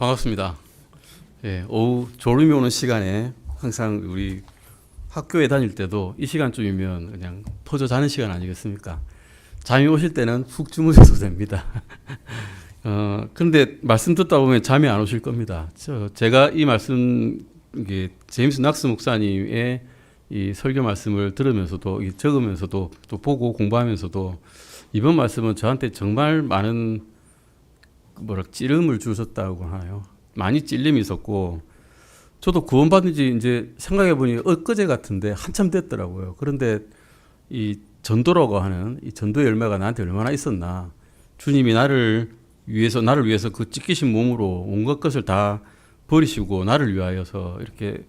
반갑습니다. 예, 오후 졸음이 오는 시간에 항상 우리 학교에 다닐 때도 이 시간쯤이면 그냥 퍼져 자는 시간 아니겠습니까? 잠이 오실 때는 훅 주무셔도 됩니다. 그런데 말씀 듣다 보면 잠이 안 오실 겁니다. 제가 이 말씀, 이게 제임스 낙스 목사님의 이 설교 말씀을 들으면서도, 적으면서도, 또 보고 공부하면서도 이번 말씀은 저한테 정말 많은 찌름을 주셨다고 하나요? 많이 찔림이 있었고, 저도 구원받은 지 이제 생각해보니 엊그제 같은데 한참 됐더라고요. 그런데 이 전도라고 하는 이 전도의 열매가 나한테 얼마나 있었나. 주님이 나를 위해서 그 찢기신 몸으로 온갖 것을 다 버리시고 나를 위하여서 이렇게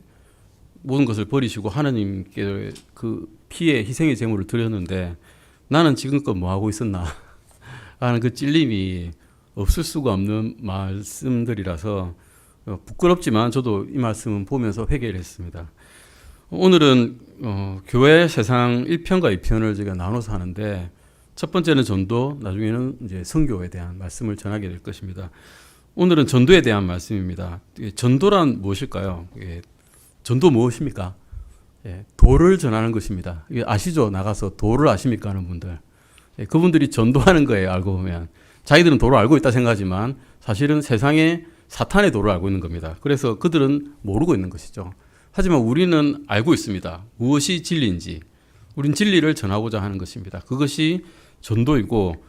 모든 것을 버리시고 하나님께 그 피의 희생의 제물을 드렸는데 나는 지금껏 뭐 하고 있었나 하는 그 찔림이 없을 수가 없는 말씀들이라서 부끄럽지만 저도 이 말씀은 보면서 회개를 했습니다. 오늘은 교회 세상 1편과 2편을 제가 나눠서 하는데 첫 번째는 전도, 나중에는 이제 선교에 대한 말씀을 전하게 될 것입니다. 오늘은 전도에 대한 말씀입니다. 전도란 무엇일까요? 전도 무엇입니까? 도를 전하는 것입니다. 아시죠? 나가서 도를 아십니까? 하는 분들. 그분들이 전도하는 거예요. 알고 보면. 자기들은 도를 알고 있다 생각하지만 사실은 세상에 사탄의 도를 알고 있는 겁니다. 그래서 그들은 모르고 있는 것이죠. 하지만 우리는 알고 있습니다. 무엇이 진리인지. 우린 진리를 전하고자 하는 것입니다. 그것이 전도이고,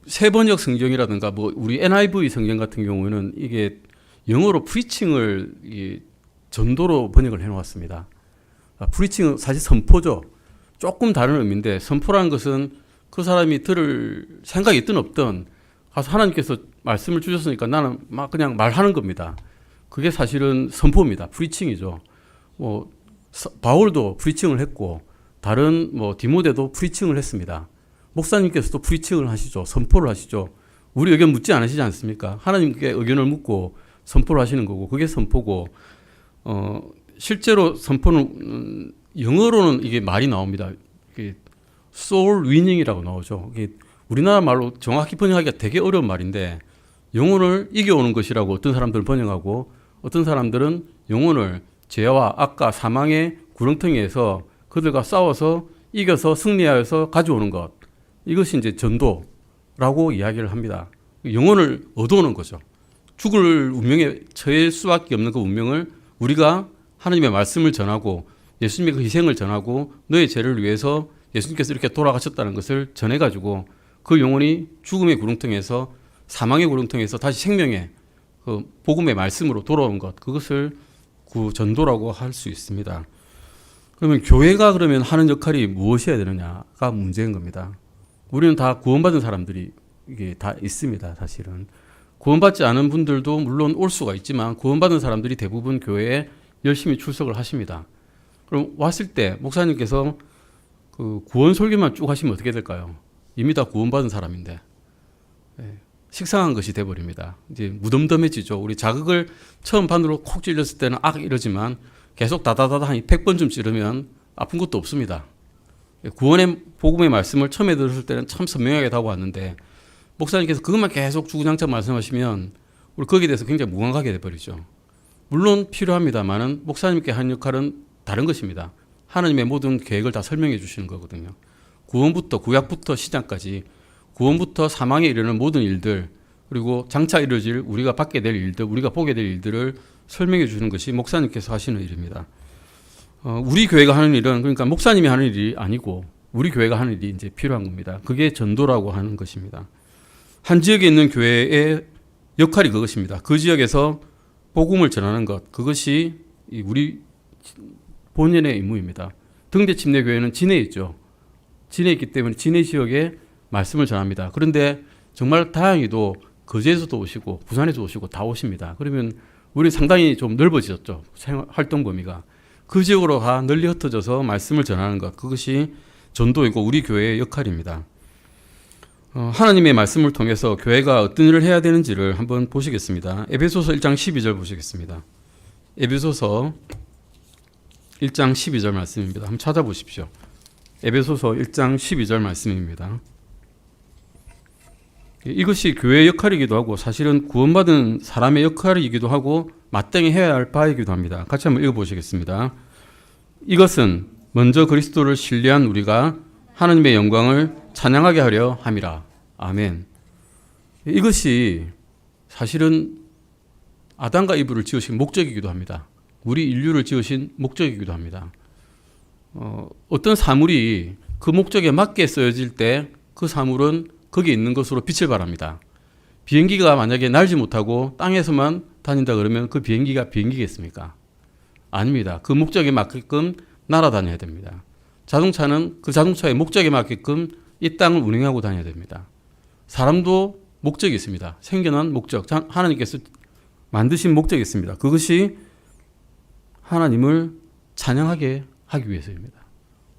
세번역 성경이라든가 우리 NIV 성경 같은 경우에는 이게 영어로 프리칭을 전도로 번역을 해놓았습니다. 프리칭은 사실 선포죠. 조금 다른 의미인데 선포라는 것은 그 사람이 들을 생각이 있든 없든 가서 하나님께서 말씀을 주셨으니까 나는 막 그냥 말하는 겁니다. 그게 사실은 선포입니다. 프리칭이죠. 바울도 프리칭을 했고 다른 디모데도 프리칭을 했습니다. 목사님께서도 프리칭을 하시죠. 선포를 하시죠. 우리 의견 묻지 않으시지 않습니까? 하나님께 의견을 묻고 선포를 하시는 거고 그게 선포고 실제로 선포는 영어로는 이게 말이 나옵니다. soul winning이라고 나오죠. 이게 우리나라 말로 정확히 번역하기가 되게 어려운 말인데 영혼을 이겨오는 것이라고 어떤 사람들은 번역하고 어떤 사람들은 영혼을 죄와 악과 사망의 구렁텅이에서 그들과 싸워서 이겨서 승리하여서 가져오는 것. 이것이 이제 전도라고 이야기를 합니다. 영혼을 얻어오는 거죠. 죽을 운명에 처할 수밖에 없는 그 운명을 우리가 하나님의 말씀을 전하고 예수님의 그 희생을 전하고 너의 죄를 위해서 예수님께서 이렇게 돌아가셨다는 것을 전해가지고 그 영혼이 죽음의 구렁텅이에서 사망의 구렁텅이에서 다시 생명의 그 복음의 말씀으로 돌아온 것, 그것을 전도라고 할 수 있습니다. 그러면 교회가 그러면 하는 역할이 무엇이어야 되느냐가 문제인 겁니다. 우리는 다 구원받은 사람들이 이게 다 있습니다. 사실은 구원받지 않은 분들도 물론 올 수가 있지만 구원받은 사람들이 대부분 교회에 열심히 출석을 하십니다. 그럼 왔을 때 목사님께서 그 구원 설교만 쭉 하시면 어떻게 될까요? 이미 다 구원받은 사람인데 식상한 것이 돼버립니다. 이제 무덤덤해지죠. 우리 자극을 처음 바늘로 콕 찔렸을 때는 이러지만 계속 다다다다 한 100번쯤 찌르면 아픈 것도 없습니다. 구원의 복음의 말씀을 처음에 들었을 때는 참 선명하게 하고 왔는데 목사님께서 그것만 계속 주구장창 말씀하시면 우리 거기에 대해서 굉장히 무감각하게 돼버리죠. 물론 필요합니다만은 목사님께 한 역할은 다른 것입니다. 하나님의 모든 계획을 다 설명해 주시는 거거든요. 구원부터 구약부터 시장까지 구원부터 사망에 이르는 모든 일들 그리고 장차 이루어질 우리가 받게 될 일들 우리가 보게 될 일들을 설명해 주는 것이 목사님께서 하시는 일입니다. 우리 교회가 하는 일은 그러니까 목사님이 하는 일이 아니고 우리 교회가 하는 일이 이제 필요한 겁니다. 그게 전도라고 하는 것입니다. 한 지역에 있는 교회의 역할이 그것입니다. 그 지역에서 복음을 전하는 것 그것이 우리 본연의 임무입니다. 등대 침례교회는 진해에 있죠. 진해에 있기 때문에 진해 지역에 말씀을 전합니다. 그런데 정말 다행히도 거제에서도 오시고 부산에서 오시고 다 오십니다. 그러면 우리 상당히 좀 넓어지셨죠. 활동 범위가. 그 지역으로 널리 흩어져서 말씀을 전하는 것 그것이 전도이고 우리 교회의 역할입니다. 하나님의 말씀을 통해서 교회가 어떤 일을 해야 되는지를 한번 보시겠습니다. 에베소서 1장 12절 보시겠습니다. 에베소서 1장 12절 말씀입니다. 한번 찾아보십시오. 에베소서 1장 12절 말씀입니다. 이것이 교회의 역할이기도 하고 사실은 구원받은 사람의 역할이기도 하고 마땅히 해야 할 바이기도 합니다. 같이 한번 읽어보시겠습니다. 이것은 먼저 그리스도를 신뢰한 우리가 하나님의 영광을 찬양하게 하려 함이라. 아멘. 이것이 사실은 아담과 이브를 지으신 목적이기도 합니다. 우리 인류를 지으신 목적이기도 합니다. 어떤 사물이 그 목적에 맞게 쓰여질 때 그 사물은 거기에 있는 것으로 빛을 발합니다. 비행기가 만약에 날지 못하고 땅에서만 다닌다 그러면 그 비행기가 비행기겠습니까? 아닙니다. 그 목적에 맞게끔 날아다녀야 됩니다. 자동차는 그 자동차의 목적에 맞게끔 이 땅을 운행하고 다녀야 됩니다. 사람도 목적이 있습니다. 생겨난 목적, 하나님께서 만드신 목적이 있습니다. 그것이 하나님을 찬양하게 하기 위해서입니다.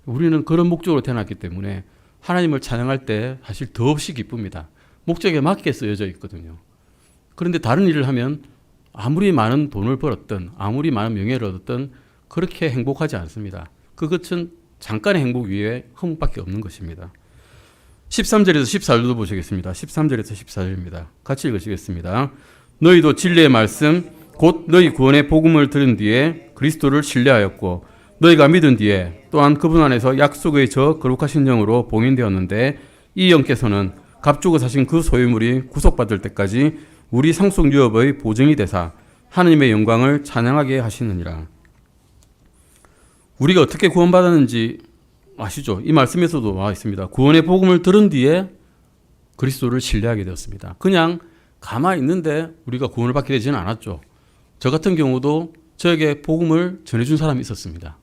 우리는 그런 목적으로 태어났기 때문에 하나님을 찬양할 때 사실 더없이 기쁩니다. 목적에 맞게 쓰여져 있거든요. 그런데 다른 일을 하면 아무리 많은 돈을 벌었든 아무리 많은 명예를 얻었든 그렇게 행복하지 않습니다. 그것은 잠깐의 행복 위에 허무밖에 없는 것입니다. 13절에서 14절도 보시겠습니다. 13절에서 14절입니다. 같이 읽으시겠습니다. 너희도 진리의 말씀 곧 너희 구원의 복음을 들은 뒤에 그리스도를 신뢰하였고 너희가 믿은 뒤에 또한 그분 안에서 약속의 저 거룩하신 영으로 봉인되었는데 이 영께서는 값주고 사신 그 소유물이 구속받을 때까지 우리 상속 유업의 보증이 되사 하나님의 영광을 찬양하게 하시느니라. 우리가 어떻게 구원받았는지 아시죠? 이 말씀에서도 나와 있습니다. 구원의 복음을 들은 뒤에 그리스도를 신뢰하게 되었습니다. 그냥 가만히 있는데 우리가 구원을 받게 되지는 않았죠. 저 같은 경우도 저에게 복음을 전해준 사람이 있었습니다.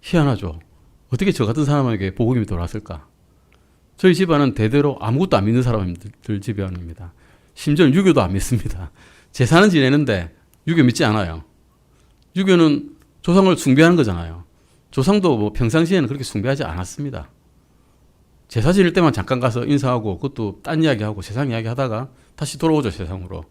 희한하죠. 어떻게 저 같은 사람에게 복음이 돌아왔을까? 저희 집안은 대대로 아무것도 안 믿는 사람들 집안입니다. 심지어 유교도 안 믿습니다. 제사는 지내는데 유교 믿지 않아요. 유교는 조상을 숭배하는 거잖아요. 조상도 뭐 평상시에는 그렇게 숭배하지 않았습니다. 제사 지낼 때만 잠깐 가서 인사하고 그것도 딴 이야기하고 세상 이야기 하다가 다시 돌아오죠, 세상으로.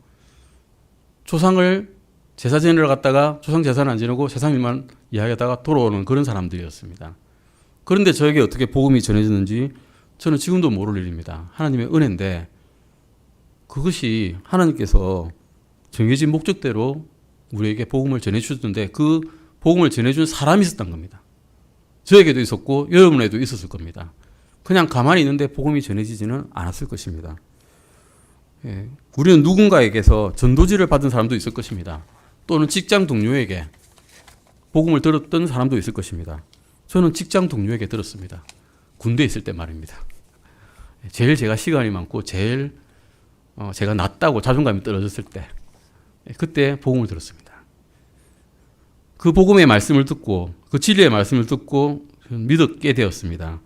조상을 제사 지내러 갔다가 조상 제사는 안 지내고 세상 일만 이야기하다가 돌아오는 그런 사람들이었습니다. 그런데 저에게 어떻게 복음이 전해졌는지 저는 지금도 모를 일입니다. 하나님의 은혜인데 그것이 하나님께서 정해진 목적대로 우리에게 복음을 전해주셨는데 그 복음을 전해준 사람이 있었던 겁니다. 저에게도 있었고 여러분에도 있었을 겁니다. 그냥 가만히 있는데 복음이 전해지지는 않았을 것입니다. 예, 우리는 누군가에게서 전도지를 받은 사람도 있을 것입니다. 또는 직장 동료에게 복음을 들었던 사람도 있을 것입니다. 저는 직장 동료에게 들었습니다. 군대에 있을 때 말입니다. 제일 제가 시간이 많고 제일 제가 낫다고 자존감이 떨어졌을 때 그때 복음을 들었습니다. 그 복음의 말씀을 듣고 그 진리의 말씀을 듣고 믿게 되었습니다.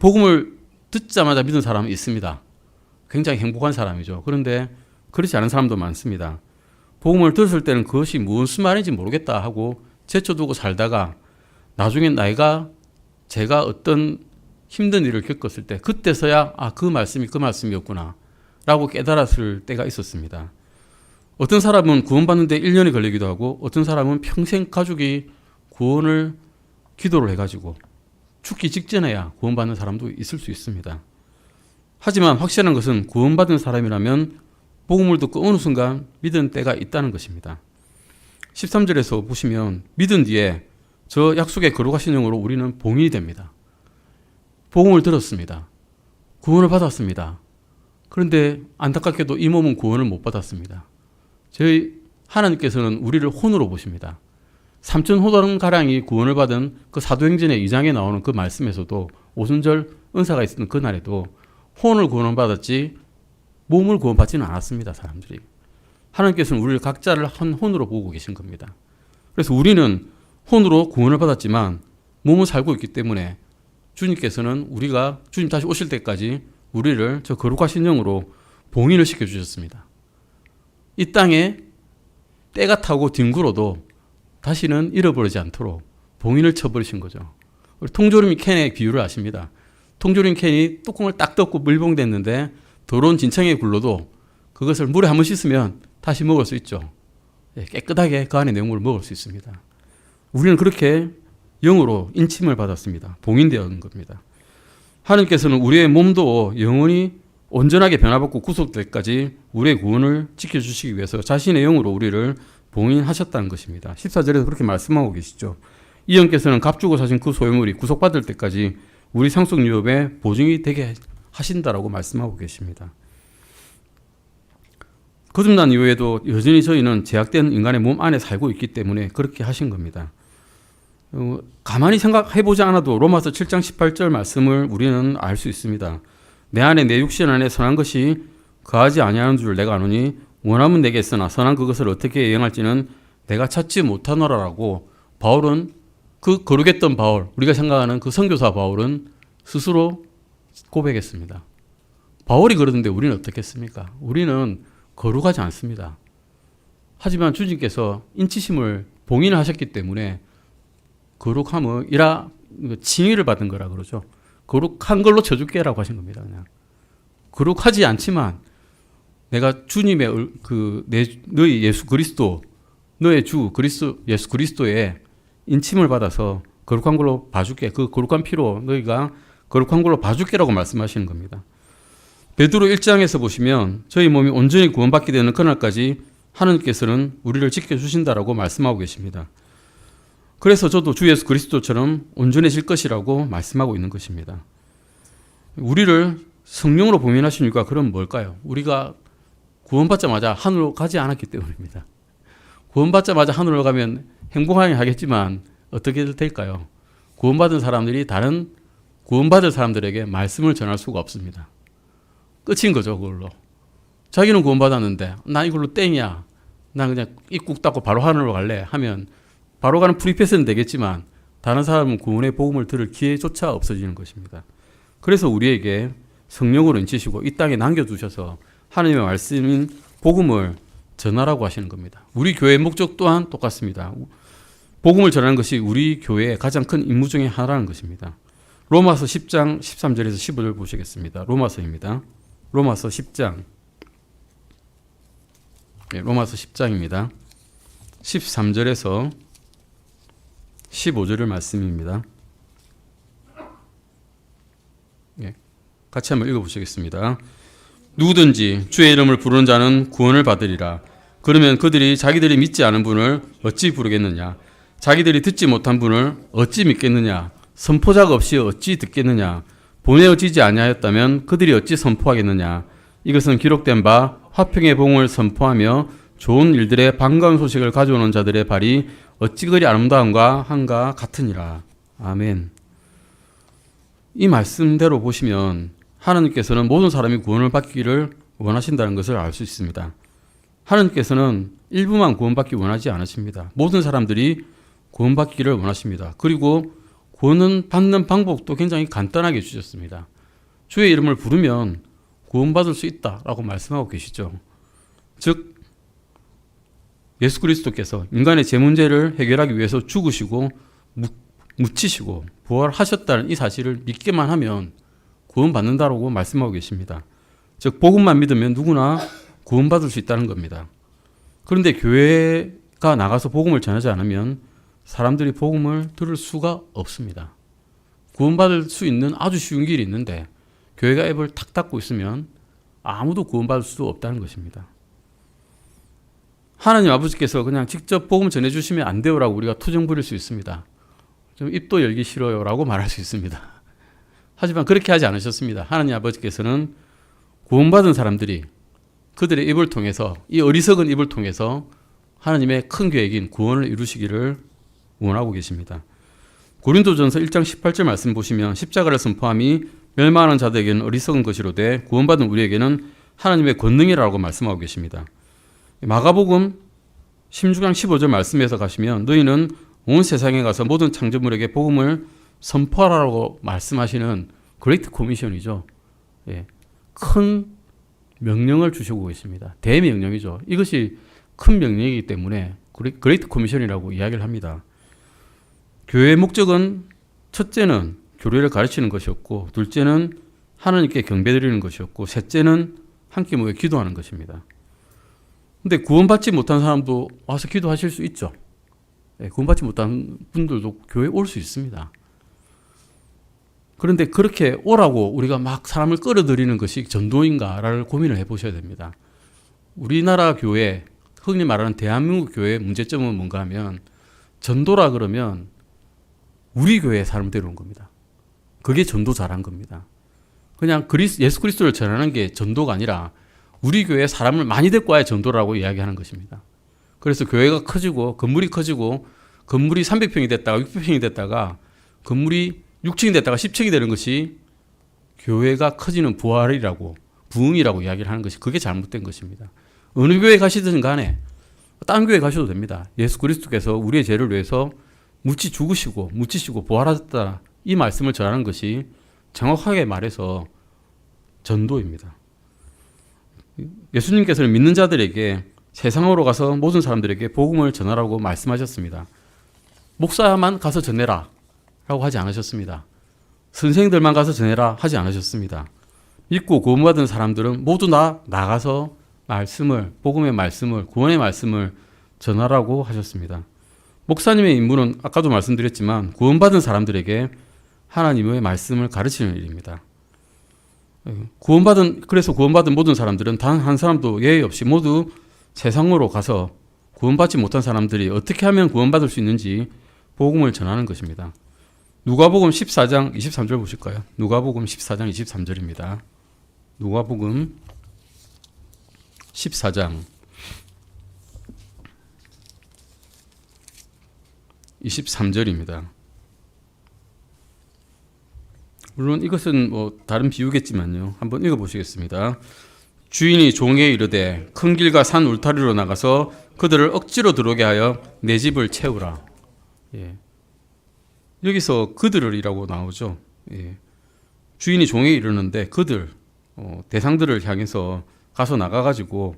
복음을 듣자마자 믿은 사람은 있습니다. 굉장히 행복한 사람이죠. 그런데 그렇지 않은 사람도 많습니다. 복음을 들었을 때는 그것이 무슨 말인지 모르겠다 하고 제쳐두고 살다가 나중에 제가 어떤 힘든 일을 겪었을 때 그때서야 그 말씀이 그 말씀이었구나 라고 깨달았을 때가 있었습니다. 어떤 사람은 구원받는데 1년이 걸리기도 하고 어떤 사람은 평생 가족이 구원을 기도를 해가지고 죽기 직전에야 구원받는 사람도 있을 수 있습니다. 하지만 확실한 것은 구원받은 사람이라면 복음을 듣고 어느 순간 믿은 때가 있다는 것입니다. 13절에서 보시면 믿은 뒤에 저 약속의 거룩하신 영으로 우리는 봉인이 됩니다. 복음을 들었습니다. 구원을 받았습니다. 그런데 안타깝게도 이 몸은 구원을 못 받았습니다. 저희 하나님께서는 우리를 혼으로 보십니다. 3,000호단가량이 구원을 받은 그 사도행전의 2장에 나오는 그 말씀에서도 오순절 은사가 있었던 그날에도 혼을 구원받았지 몸을 구원받지는 않았습니다. 사람들이. 하나님께서는 우리를 각자를 한 혼으로 보고 계신 겁니다. 그래서 우리는 혼으로 구원을 받았지만 몸은 살고 있기 때문에 주님께서는 우리가 주님 다시 오실 때까지 우리를 저 거룩하신 영으로 봉인을 시켜주셨습니다. 이 땅에 때가 타고 뒹굴어도 다시는 잃어버리지 않도록 봉인을 쳐버리신 거죠. 우리 통조림 캔의 비유를 아십니다. 통조림 캔이 뚜껑을 딱 덮고 밀봉됐는데 더러운 진창에 굴러도 그것을 물에 한번 씻으면 다시 먹을 수 있죠. 깨끗하게 그 안에 내용물을 먹을 수 있습니다. 우리는 그렇게 영으로 인침을 받았습니다. 봉인되어 있는 겁니다. 하나님께서는 우리의 몸도 영원히 온전하게 변화받고 구속될 때까지 우리의 구원을 지켜주시기 위해서 자신의 영으로 우리를 봉인하셨다는 것입니다. 14절에서 그렇게 말씀하고 계시죠. 이 영께서는 값주고 사신 그 소유물이 구속받을 때까지 우리 상속 유업의 보증이 되게 하신다라고 말씀하고 계십니다. 거듭난 이후에도 여전히 저희는 제약된 인간의 몸 안에 살고 있기 때문에 그렇게 하신 겁니다. 가만히 생각해보지 않아도 로마서 7장 18절 말씀을 우리는 알 수 있습니다. 내 안에 내 육신 안에 선한 것이 거하지 아니하는 줄 내가 아노니 원하면 내게 있으나 선한 그것을 어떻게 행할지는 내가 찾지 못하노라라고 바울은 그 거룩했던 바울, 우리가 생각하는 그 선교사 바울은 스스로 고백했습니다. 바울이 그러던데 우리는 어떻겠습니까? 우리는 거룩하지 않습니다. 하지만 주님께서 인치심을 봉인을 하셨기 때문에 거룩함이라 칭의를 받은 거라 그러죠. 거룩한 걸로 쳐줄게라고 하신 겁니다. 그냥 거룩하지 않지만 내가 주님의 너희 예수 그리스도, 너의 주 예수 그리스도의 인침을 받아서 거룩한 걸로 봐줄게. 그 거룩한 피로 너희가 거룩한 걸로 봐줄게라고 말씀하시는 겁니다. 베드로 1장에서 보시면 저희 몸이 온전히 구원받게 되는 그날까지 하나님께서는 우리를 지켜주신다라고 말씀하고 계십니다. 그래서 저도 주 예수 그리스도처럼 온전해질 것이라고 말씀하고 있는 것입니다. 우리를 성령으로 봉인하신 이유가 그럼 뭘까요? 우리가 구원받자마자 하늘로 가지 않았기 때문입니다. 구원받자마자 하늘로 가면 행복하게 하겠지만 어떻게 될까요? 구원받은 사람들이 다른 구원받을 사람들에게 말씀을 전할 수가 없습니다. 끝인 거죠, 그걸로. 자기는 구원받았는데 나 이걸로 땡이야. 나 그냥 입국 닫고 바로 하늘로 갈래 하면 바로 가는 프리패스는 되겠지만 다른 사람은 구원의 복음을 들을 기회조차 없어지는 것입니다. 그래서 우리에게 성령으로 인치시고 이 땅에 남겨두셔서 하나님의 말씀인 복음을 전하라고 하시는 겁니다. 우리 교회의 목적 또한 똑같습니다. 복음을 전하는 것이 우리 교회의 가장 큰 임무 중에 하나라는 것입니다. 로마서 10장 13절에서 15절 보시겠습니다. 로마서입니다. 로마서 10장. 네, 로마서 10장입니다. 13절에서 15절의 말씀입니다. 네, 같이 한번 읽어보시겠습니다. 누구든지 주의 이름을 부르는 자는 구원을 받으리라. 그러면 그들이 자기들이 믿지 않은 분을 어찌 부르겠느냐? 자기들이 듣지 못한 분을 어찌 믿겠느냐? 선포자가 없이 어찌 듣겠느냐? 보내어지지 아니하였다면 그들이 어찌 선포하겠느냐? 이것은 기록된 바 화평의 복음을 선포하며 좋은 일들의 반가운 소식을 가져오는 자들의 발이 어찌 그리 아름다움과 한가 같으니라. 아멘. 이 말씀대로 보시면 하나님께서는 모든 사람이 구원을 받기를 원하신다는 것을 알 수 있습니다. 하나님께서는 일부만 구원받기 원하지 않으십니다. 모든 사람들이 구원받기를 원하십니다. 그리고 구원은 받는 방법도 굉장히 간단하게 주셨습니다. 주의 이름을 부르면 구원받을 수 있다라고 말씀하고 계시죠. 즉 예수 그리스도께서 인간의 죄 문제를 해결하기 위해서 죽으시고 묻히시고 부활하셨다는 이 사실을 믿기만 하면 구원받는다라고 말씀하고 계십니다. 즉 복음만 믿으면 누구나 구원받을 수 있다는 겁니다. 그런데 교회가 나가서 복음을 전하지 않으면 사람들이 복음을 들을 수가 없습니다. 구원받을 수 있는 아주 쉬운 길이 있는데 교회가 앱을 탁 닫고 있으면 아무도 구원받을 수 없다는 것입니다. 하나님 아버지께서 그냥 직접 복음 전해주시면 안 돼요라고 우리가 투정 부릴 수 있습니다. 좀 입도 열기 싫어요라고 말할 수 있습니다. 하지만 그렇게 하지 않으셨습니다. 하나님 아버지께서는 구원받은 사람들이 그들의 입을 통해서 이 어리석은 입을 통해서 하나님의 큰 계획인 구원을 이루시기를 원하고 계십니다. 고린도전서 1장 18절 말씀 보시면 십자가를 선포함이 멸망하는 자들에게는 어리석은 것이로되 구원받은 우리에게는 하나님의 권능이라고 말씀하고 계십니다. 마가복음 16장 15절 말씀에서 가시면 너희는 온 세상에 가서 모든 창조물에게 복음을 선포하라고 말씀하시는 그레이트 코미션이죠. 예, 큰 명령을 주시고 계십니다. 대명령이죠. 이것이 큰 명령이기 때문에 그레이트 코미션이라고 이야기를 합니다. 교회의 목적은 첫째는 교리를 가르치는 것이었고 둘째는 하나님께 경배드리는 것이었고 셋째는 함께 모여 기도하는 것입니다. 근데 구원받지 못한 사람도 와서 기도하실 수 있죠. 네, 구원받지 못한 분들도 교회에 올 수 있습니다. 그런데 그렇게 오라고 우리가 막 사람을 끌어들이는 것이 전도인가를 고민을 해보셔야 됩니다. 우리나라 교회, 흔히 말하는 대한민국 교회의 문제점은 뭔가 하면 전도라 그러면 우리 교회에 사람 데려온 겁니다. 그게 전도 잘한 겁니다. 그냥 예수 그리스도를 전하는 게 전도가 아니라 우리 교회에 사람을 많이 데리고 와야 전도라고 이야기하는 것입니다. 그래서 교회가 커지고 건물이 커지고 건물이 300평이 됐다가 600평이 됐다가 건물이 6층이 됐다가 10층이 되는 것이 교회가 커지는 부활이라고 부흥이라고 이야기를 하는 것이 그게 잘못된 것입니다. 어느 교회 가시든 간에 다른 교회 가셔도 됩니다. 예수 그리스도께서 우리의 죄를 위해서 묻지 죽으시고 묻히시고 부활하셨다 이 말씀을 전하는 것이 정확하게 말해서 전도입니다. 예수님께서는 믿는 자들에게 세상으로 가서 모든 사람들에게 복음을 전하라고 말씀하셨습니다. 목사만 가서 전해라 라고 하지 않으셨습니다. 선생들만 가서 전해라 하지 않으셨습니다. 믿고 구원받은 사람들은 모두 다 나가서 말씀을, 복음의 말씀을, 구원의 말씀을 전하라고 하셨습니다. 목사님의 임무는 아까도 말씀드렸지만 구원받은 사람들에게 하나님의 말씀을 가르치는 일입니다. 그래서 구원받은 모든 사람들은 단 한 사람도 예외 없이 모두 세상으로 가서 구원받지 못한 사람들이 어떻게 하면 구원받을 수 있는지 복음을 전하는 것입니다. 누가복음 14장 23절 보실까요? 누가복음 14장 23절입니다. 누가복음 14장 23절입니다. 물론 이것은 다른 비유겠지만요. 한번 읽어보시겠습니다. 주인이 종에게 이르되 큰 길과 산 울타리로 나가서 그들을 억지로 들어오게 하여 내 집을 채우라. 예. 여기서 그들이라고 나오죠. 예. 주인이 종에게 이르는데 그들 대상들을 향해서 가서 나가가지고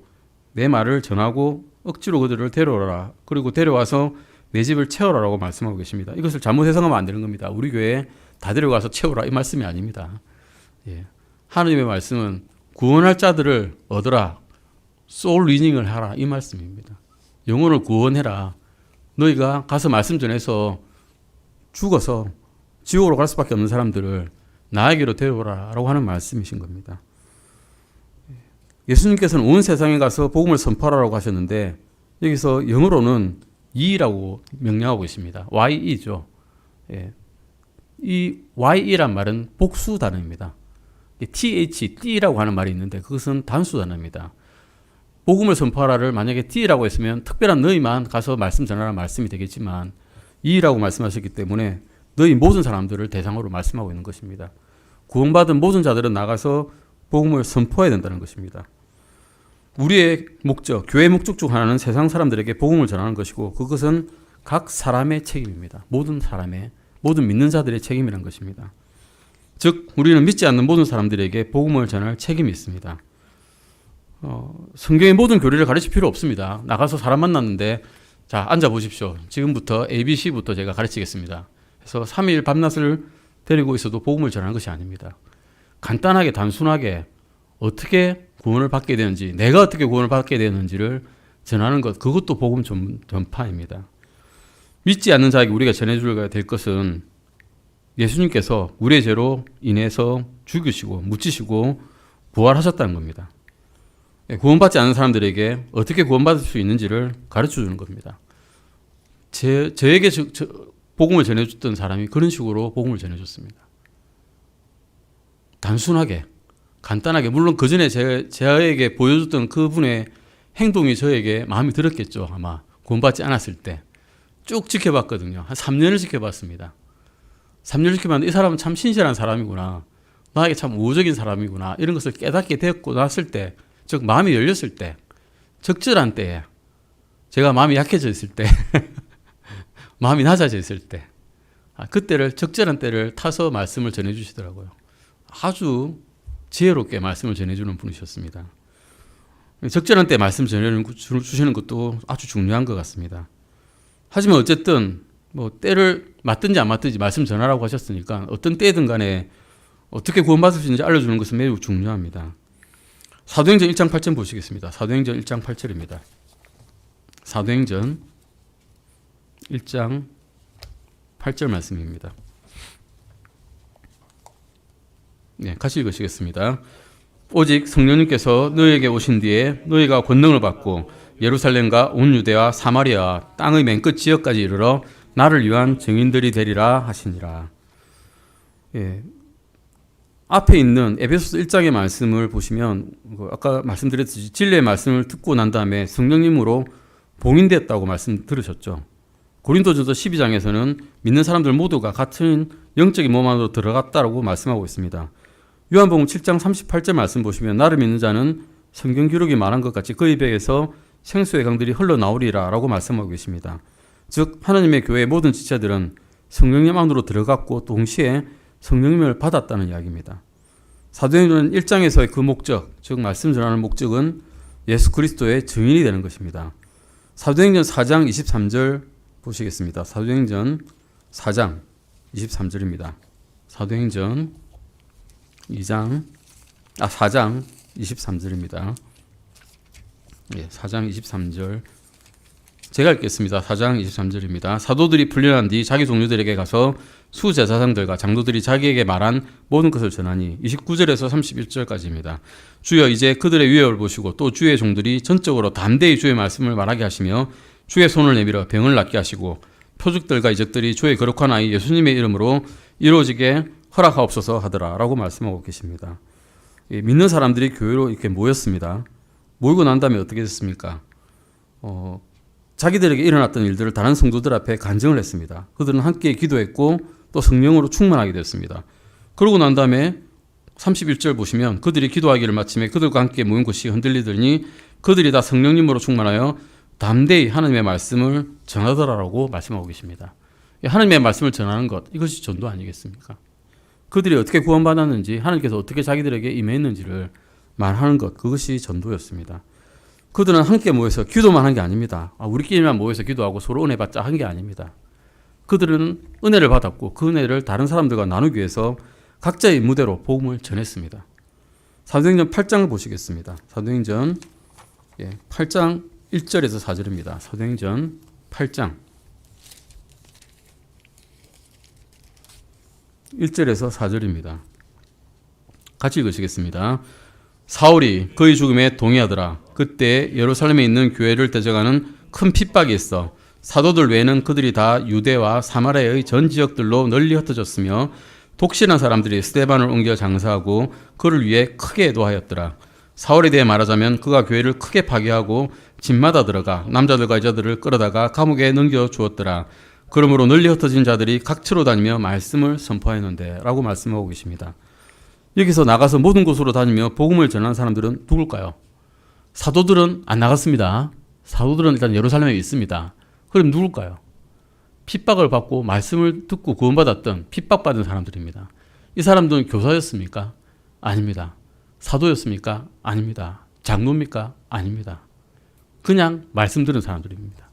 내 말을 전하고 억지로 그들을 데려오라. 그리고 데려와서 내 집을 채워라라고 말씀하고 계십니다. 이것을 잘못 해석하면 안 되는 겁니다. 우리 교회에 다 데려가서 채우라 이 말씀이 아닙니다. 예. 하나님의 말씀은 구원할 자들을 얻으라. 소울 위닝을 하라 이 말씀입니다. 영혼을 구원해라. 너희가 가서 말씀 전해서 죽어서 지옥으로 갈 수밖에 없는 사람들을 나에게로 데려오라 라고 하는 말씀이신 겁니다. 예수님께서는 온 세상에 가서 복음을 선포하라고 하셨는데 여기서 영어로는 ye라고 명령하고 있습니다. ye죠. 예. 이 ye란 말은 복수 단어입니다. t라고 하는 말이 있는데 그것은 단수 단어입니다. 복음을 선포하라를 만약에 t라고 했으면 특별한 너희만 가서 말씀 전하라 말씀이 되겠지만 ye라고 말씀하셨기 때문에 너희 모든 사람들을 대상으로 말씀하고 있는 것입니다. 구원받은 모든 자들은 나가서 복음을 선포해야 된다는 것입니다. 우리의 목적, 교회의 목적 중 하나는 세상 사람들에게 복음을 전하는 것이고 그것은 각 사람의 책임입니다. 모든 믿는 자들의 책임이라는 것입니다. 즉 우리는 믿지 않는 모든 사람들에게 복음을 전할 책임이 있습니다. 성경의 모든 교리를 가르칠 필요 없습니다. 나가서 사람 만났는데 자 앉아보십시오. 지금부터 ABC부터 제가 가르치겠습니다. 그래서 3일 밤낮을 데리고 있어도 복음을 전하는 것이 아닙니다. 간단하게 단순하게 어떻게 구원을 받게 되는지 내가 어떻게 구원을 받게 되는지를 전하는 것 그것도 복음 전파입니다. 믿지 않는 자에게 우리가 전해줘야 될 것은 예수님께서 우리의 죄로 인해서 죽으시고 묻히시고 부활하셨다는 겁니다. 구원받지 않는 사람들에게 어떻게 구원받을 수 있는지를 가르쳐주는 겁니다. 저에게 복음을 전해줬던 사람이 그런 식으로 복음을 전해줬습니다. 단순하게 간단하게 물론 그 전에 저에게 보여줬던 그분의 행동이 저에게 마음에 들었겠죠. 아마 구원받지 않았을 때 쭉 지켜봤거든요. 한 3년을 지켜봤습니다. 3년을 지켜봤는데 이 사람은 참 신실한 사람이구나. 나에게 참 우호적인 사람이구나. 이런 것을 깨닫게 되었고 났을 때 즉 마음이 열렸을 때 적절한 때에 제가 마음이 약해져 있을 때 마음이 낮아져 있을 때 그때를 적절한 때를 타서 말씀을 전해주시더라고요. 아주 지혜롭게 말씀을 전해주는 분이셨습니다. 적절한 때 말씀 전해주시는 것도 아주 중요한 것 같습니다. 하지만 어쨌든 때를 맞든지 안 맞든지 말씀 전하라고 하셨으니까 어떤 때든 간에 어떻게 구원받을 수 있는지 알려주는 것은 매우 중요합니다. 사도행전 1장 8절 보시겠습니다. 사도행전 1장 8절입니다. 사도행전 1장 8절 말씀입니다. 네, 같이 읽으시겠습니다. 오직 성령님께서 너희에게 오신 뒤에 너희가 권능을 받고 예루살렘과 온 유대와 사마리아 땅의 맨 끝 지역까지 이르러 나를 위한 증인들이 되리라 하시니라. 예, 앞에 있는 에베소서 1장의 말씀을 보시면 아까 말씀드렸듯이 진리의 말씀을 듣고 난 다음에 성령님으로 봉인됐다고 말씀 들으셨죠. 고린도전서 12장에서는 믿는 사람들 모두가 같은 영적인 몸 안으로 들어갔다라고 말씀하고 있습니다. 요한복음 7장 38절 말씀 보시면 나를 믿는 자는 성경 기록이 말한 것 같이 그 입에서 생수의 강들이 흘러나오리라 라고 말씀하고 계십니다. 즉 하나님의 교회의 모든 지체들은 성령님 안으로 들어갔고 동시에 성령님을 받았다는 이야기입니다. 사도행전 1장에서의 그 목적, 즉 말씀 전하는 목적은 예수 그리스도의 증인이 되는 것입니다. 사도행전 4장 23절 보시겠습니다. 사도행전 4장 23절입니다. 사도행전 4장 23절입니다. 예, 4장 23절 제가 읽겠습니다. 4장 23절입니다. 사도들이 풀려난 뒤 자기 동료들에게 가서 수제사장들과 장로들이 자기에게 말한 모든 것을 전하니 29절에서 31절까지입니다. 주여 이제 그들의 위협을 보시고 또 주의 종들이 전적으로 담대히 주의 말씀을 말하게 하시며 주의 손을 내밀어 병을 낫게 하시고 표적들과 이적들이 주의 거룩한 아이 예수님의 이름으로 이루어지게 허락하옵소서 하더라 라고 말씀하고 계십니다. 믿는 사람들이 교회로 이렇게 모였습니다. 모이고 난 다음에 어떻게 됐습니까? 자기들에게 일어났던 일들을 다른 성도들 앞에 간증을 했습니다. 그들은 함께 기도했고 또 성령으로 충만하게 됐습니다. 그러고 난 다음에 31절 보시면 그들이 기도하기를 마침에 그들과 함께 모인 곳이 흔들리더니 그들이 다 성령님으로 충만하여 담대히 하나님의 말씀을 전하더라라고 말씀하고 계십니다. 하나님의 말씀을 전하는 것, 이것이 전도 아니겠습니까? 그들이 어떻게 구원받았는지, 하나님께서 어떻게 자기들에게 임했는지를 말하는 것, 그것이 전도였습니다. 그들은 함께 모여서 기도만 한 게 아닙니다. 우리끼리만 모여서 기도하고 서로 은혜 받자 한 게 아닙니다. 그들은 은혜를 받았고 그 은혜를 다른 사람들과 나누기 위해서 각자의 임무대로 복음을 전했습니다. 사도행전 8장을 보시겠습니다. 사도행전 8장 1절에서 4절입니다. 사도행전 8장 1절에서 4절입니다. 같이 읽으시겠습니다. 사울이 그의 죽음에 동의하더라. 그때 예루살렘에 있는 교회를 대적하는 큰 핍박이 있어 사도들 외에는 그들이 다 유대와 사마리아의 전 지역들로 널리 흩어졌으며 독실한 사람들이 스데반을 옮겨 장사하고 그를 위해 크게 노하였더라. 사울에 대해 말하자면 그가 교회를 크게 파괴하고 집마다 들어가 남자들과 여자들을 끌어다가 감옥에 넘겨주었더라. 그러므로 널리 흩어진 자들이 각처로 다니며 말씀을 선포하였는데 라고 말씀하고 계십니다. 여기서 나가서 모든 곳으로 다니며 복음을 전하는 사람들은 누굴까요? 사도들은 안 나갔습니다. 사도들은 일단 예루살렘에 있습니다. 그럼 누굴까요? 핍박을 받고 말씀을 듣고 구원받았던 핍박받은 사람들입니다. 이 사람들은 교사였습니까? 아닙니다. 사도였습니까? 아닙니다. 장로입니까? 아닙니다. 그냥 말씀 들은 사람들입니다.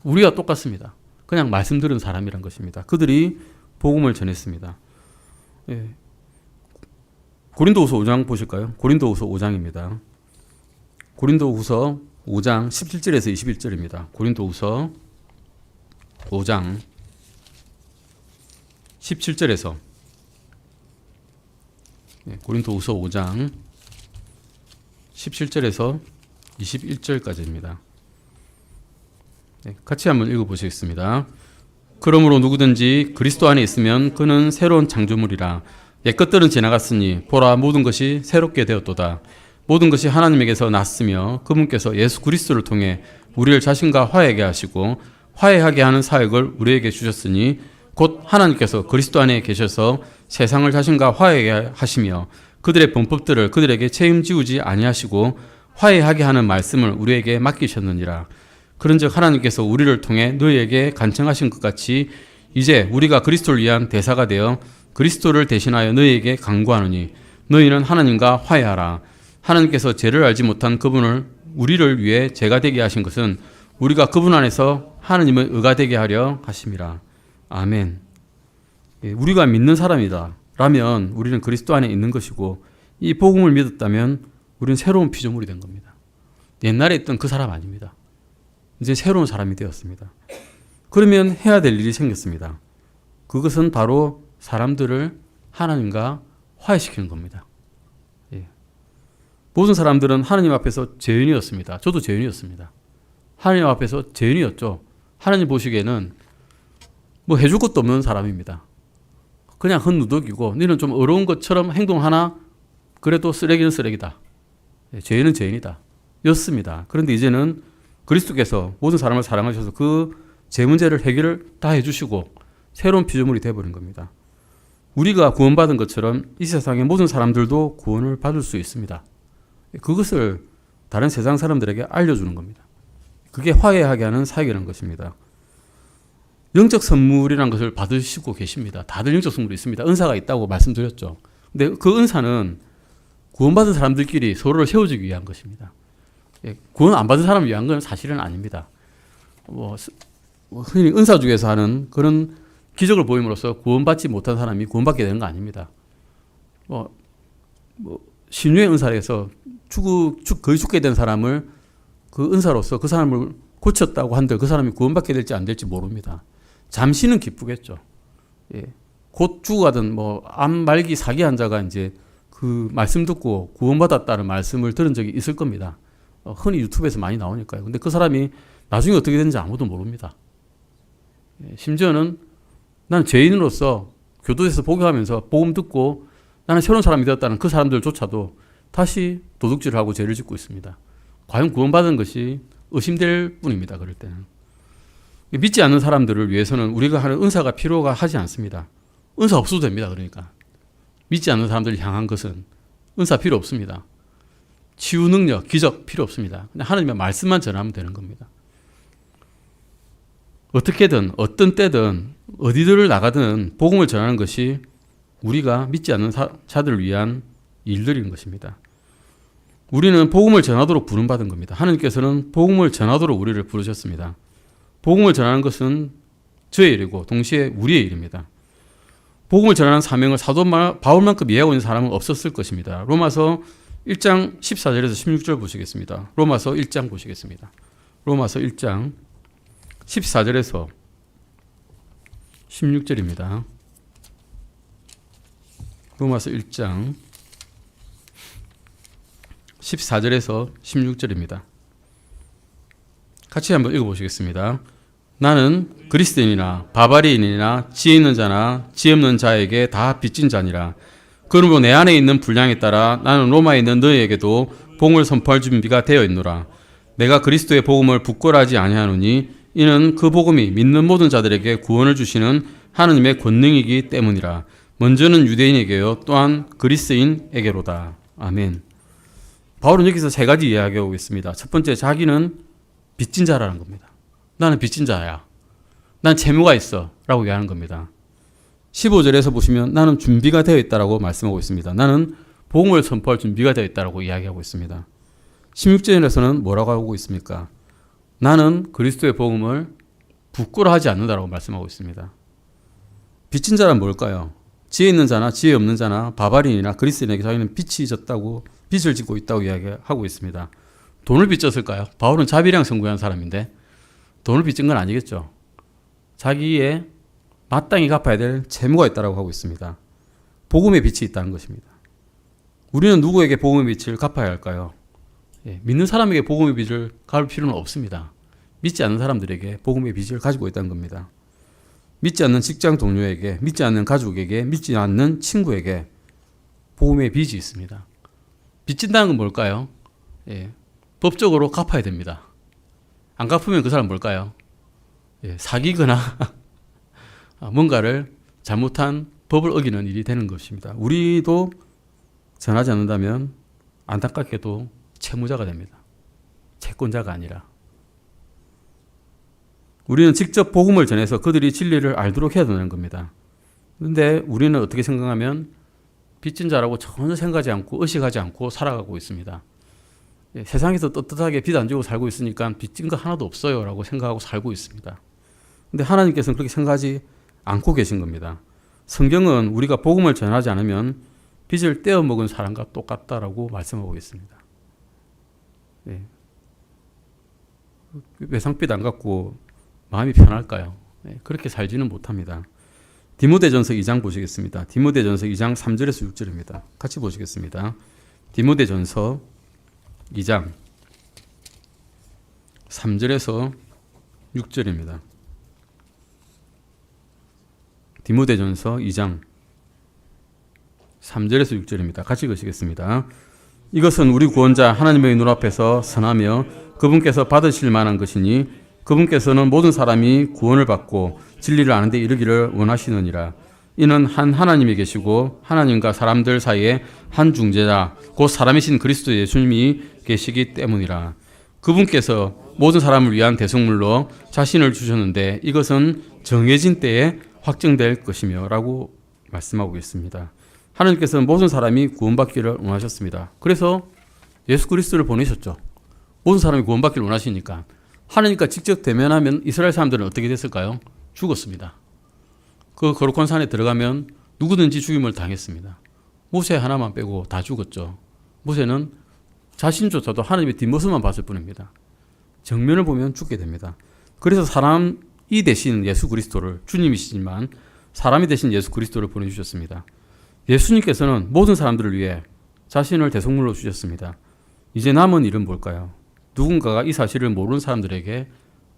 우리가 똑같습니다. 그냥 말씀 들은 사람이란 것입니다. 그들이 복음을 전했습니다. 예. 고린도후서 5장 보실까요? 고린도후서 5장입니다. 고린도후서 5장 17절에서 21절입니다. 고린도후서 5장 17절에서 고린도후서 5장 17절에서 21절까지입니다. 같이 한번 읽어보시겠습니다. 그러므로 누구든지 그리스도 안에 있으면 그는 새로운 창조물이라. 옛것들은 지나갔으니 보라 모든 것이 새롭게 되었도다. 모든 것이 하나님에게서 났으며 그분께서 예수 그리스도를 통해 우리를 자신과 화해하게 하시고 화해하게 하는 사역을 우리에게 주셨으니 곧 하나님께서 그리스도 안에 계셔서 세상을 자신과 화해하게 하시며 그들의 범법들을 그들에게 책임지우지 아니하시고 화해하게 하는 말씀을 우리에게 맡기셨느니라. 그런즉 하나님께서 우리를 통해 너희에게 간청하신 것 같이 이제 우리가 그리스도를 위한 대사가 되어 그리스도를 대신하여 너희에게 간구하노니 너희는 하나님과 화해하라. 하나님께서 죄를 알지 못한 그분을 우리를 위해 죄가 되게 하신 것은 우리가 그분 안에서 하나님의 의가 되게 하려 하심이라. 아멘. 우리가 믿는 사람이다 라면 우리는 그리스도 안에 있는 것이고 이 복음을 믿었다면 우리는 새로운 피조물이 된 겁니다. 옛날에 있던 그 사람 아닙니다. 이제 새로운 사람이 되었습니다. 그러면 해야 될 일이 생겼습니다. 그것은 바로 사람들을 하나님과 화해시키는 겁니다. 예. 모든 사람들은 하나님 앞에서 죄인이었습니다. 저도 죄인이었습니다. 하나님 앞에서 죄인이었죠. 하나님 보시기에는 뭐 해줄 것도 없는 사람입니다. 그냥 헛누덕이고 너는 좀 어려운 것처럼 행동하나 그래도 쓰레기는 쓰레기다. 예, 죄인은 죄인이다. 였습니다. 그런데 이제는 그리스도께서 모든 사람을 사랑하셔서 그 죄 문제를 해결을 다 해주시고 새로운 피조물이 되어버린 겁니다. 우리가 구원받은 것처럼 이 세상의 모든 사람들도 구원을 받을 수 있습니다. 그것을 다른 세상 사람들에게 알려주는 겁니다. 그게 화해하게 하는 사역이라는 것입니다. 영적 선물이라는 것을 받으시고 계십니다. 다들 영적 선물이 있습니다. 은사가 있다고 말씀드렸죠. 근데 그 은사는 구원받은 사람들끼리 서로를 세워주기 위한 것입니다. 구원 안 받은 사람을 위한 건 사실은 아닙니다. 흔히 은사 중에서 하는 그런 기적을 보임으로써 구원받지 못한 사람이 구원받게 되는 거 아닙니다. 신유의 은사에서 거의 죽게 된 사람을 그 은사로서 그 사람을 고쳤다고 한들 그 사람이 구원받게 될지 안 될지 모릅니다. 잠시는 기쁘겠죠. 예. 곧 죽어가던 암 말기 사기 환자가 이제 그 말씀 듣고 구원받았다는 말씀을 들은 적이 있을 겁니다. 흔히 유튜브에서 많이 나오니까요. 근데 그 사람이 나중에 어떻게 되는지 아무도 모릅니다. 예. 심지어는 나는 죄인으로서 교도소에서 복역하면서 복음 듣고 나는 새로운 사람이 되었다는 그 사람들조차도 다시 도둑질을 하고 죄를 짓고 있습니다. 과연 구원받은 것이 의심될 뿐입니다. 그럴 때는. 믿지 않는 사람들을 위해서는 우리가 하는 은사가 필요가 하지 않습니다. 은사 없어도 됩니다. 그러니까. 믿지 않는 사람들을 향한 것은 은사 필요 없습니다. 치유 능력, 기적 필요 없습니다. 그냥 하나님의 말씀만 전하면 되는 겁니다. 어떻게든 어떤 때든 어디들을 나가든 복음을 전하는 것이 우리가 믿지 않는 자들을 위한 일들인 것입니다. 우리는 복음을 전하도록 부름받은 겁니다. 하나님께서는 복음을 전하도록 우리를 부르셨습니다. 복음을 전하는 것은 저의 일이고 동시에 우리의 일입니다. 복음을 전하는 사명을 사도 바울만큼 이해하고 있는 사람은 없었을 것입니다. 로마서 1장 14절에서 16절 보시겠습니다. 로마서 1장 보시겠습니다. 로마서 1장 14절에서 16절입니다. 로마서 1장 14절에서 16절입니다. 같이 한번 읽어보시겠습니다. 나는 그리스도인이나 바바리인이나 지혜 있는 자나 지혜 없는 자에게 다 빚진 자니라. 그러므로 내 안에 있는 분량에 따라 나는 로마에 있는 너희에게도 복음을 선포할 준비가 되어 있노라. 내가 그리스도의 복음을 부끄러워하지 아니하노니 이는 그 복음이 믿는 모든 자들에게 구원을 주시는 하느님의 권능이기 때문이라. 먼저는 유대인에게요 또한 그리스인에게로다. 아멘. 바울은 여기서 세 가지 이야기하고 있습니다. 첫 번째, 자기는 빚진 자라는 겁니다. 나는 빚진 자야. 난 채무가 있어 라고 이야기하는 겁니다. 15절에서 보시면 나는 준비가 되어 있다라고 말씀하고 있습니다. 나는 복음을 선포할 준비가 되어 있다라고 이야기하고 있습니다. 16절에서는 뭐라고 하고 있습니까? 나는 그리스도의 복음을 부끄러워하지 않는다라고 말씀하고 있습니다. 빚진 자란 뭘까요? 지혜 있는 자나 지혜 없는 자나 바바리인이나 그리스인에게 자기는 빚이 졌다고 빚을 짓고 있다고 이야기하고 있습니다. 돈을 빚졌을까요? 바울은 자비량 선고한 사람인데 돈을 빚진 건 아니겠죠. 자기의 마땅히 갚아야 될 채무가 있다고 하고 있습니다. 복음의 빚이 있다는 것입니다. 우리는 누구에게 복음의 빚을 갚아야 할까요? 믿는 사람에게 복음의 빚을 갚을 필요는 없습니다. 믿지 않는 사람들에게 복음의 빚을 가지고 있다는 겁니다. 믿지 않는 직장 동료에게, 믿지 않는 가족에게, 믿지 않는 친구에게 복음의 빚이 있습니다. 빚진다는 건 뭘까요? 법적으로 갚아야 됩니다. 안 갚으면 그 사람 뭘까요? 사기거나 뭔가를 잘못한 법을 어기는 일이 되는 것입니다. 우리도 전하지 않는다면 안타깝게도 채무자가 됩니다. 채권자가 아니라. 우리는 직접 복음을 전해서 그들이 진리를 알도록 해야 되는 겁니다. 그런데 우리는 어떻게 생각하면 빚진 자라고 전혀 생각하지 않고 의식하지 않고 살아가고 있습니다. 세상에서 떳떳하게 빚 안 지고 살고 있으니까 빚진 거 하나도 없어요 라고 생각하고 살고 있습니다. 그런데 하나님께서는 그렇게 생각하지 않고 계신 겁니다. 성경은 우리가 복음을 전하지 않으면 빚을 떼어먹은 사람과 똑같다라고 말씀하고 있습니다. 외상빚 안 갚고 마음이 편할까요? 그렇게 살지는 못합니다. 디모데전서 2장 보시겠습니다. 디모데전서 2장 3절에서 6절입니다. 같이 보시겠습니다. 디모데전서 2장 3절에서 6절입니다. 디모데전서 2장 3절에서 6절입니다. 같이 읽으시겠습니다. 이것은 우리 구원자 하나님의 눈앞에서 선하며 그분께서 받으실 만한 것이니 그분께서는 모든 사람이 구원을 받고 진리를 아는 데 이르기를 원하시느니라. 이는 한 하나님이 계시고 하나님과 사람들 사이에 한 중재자 곧 사람이신 그리스도 예수님이 계시기 때문이라. 그분께서 모든 사람을 위한 대속물로 자신을 주셨는데 이것은 정해진 때에 확정될 것이며 라고 말씀하고 있습니다. 하나님께서는 모든 사람이 구원받기를 원하셨습니다. 그래서 예수 그리스도를 보내셨죠. 모든 사람이 구원받기를 원하시니까. 하나님과 직접 대면하면 이스라엘 사람들은 어떻게 됐을까요? 죽었습니다. 그 거룩한 산에 들어가면 누구든지 죽임을 당했습니다. 모세 하나만 빼고 다 죽었죠. 모세는 자신조차도 하나님의 뒷모습만 봤을 뿐입니다. 정면을 보면 죽게 됩니다. 그래서 사람이 되신 예수 그리스도를, 주님이시지만 사람이 되신 예수 그리스도를 보내주셨습니다. 예수님께서는 모든 사람들을 위해 자신을 대속물로 주셨습니다. 이제 남은 일은 뭘까요? 누군가가 이 사실을 모르는 사람들에게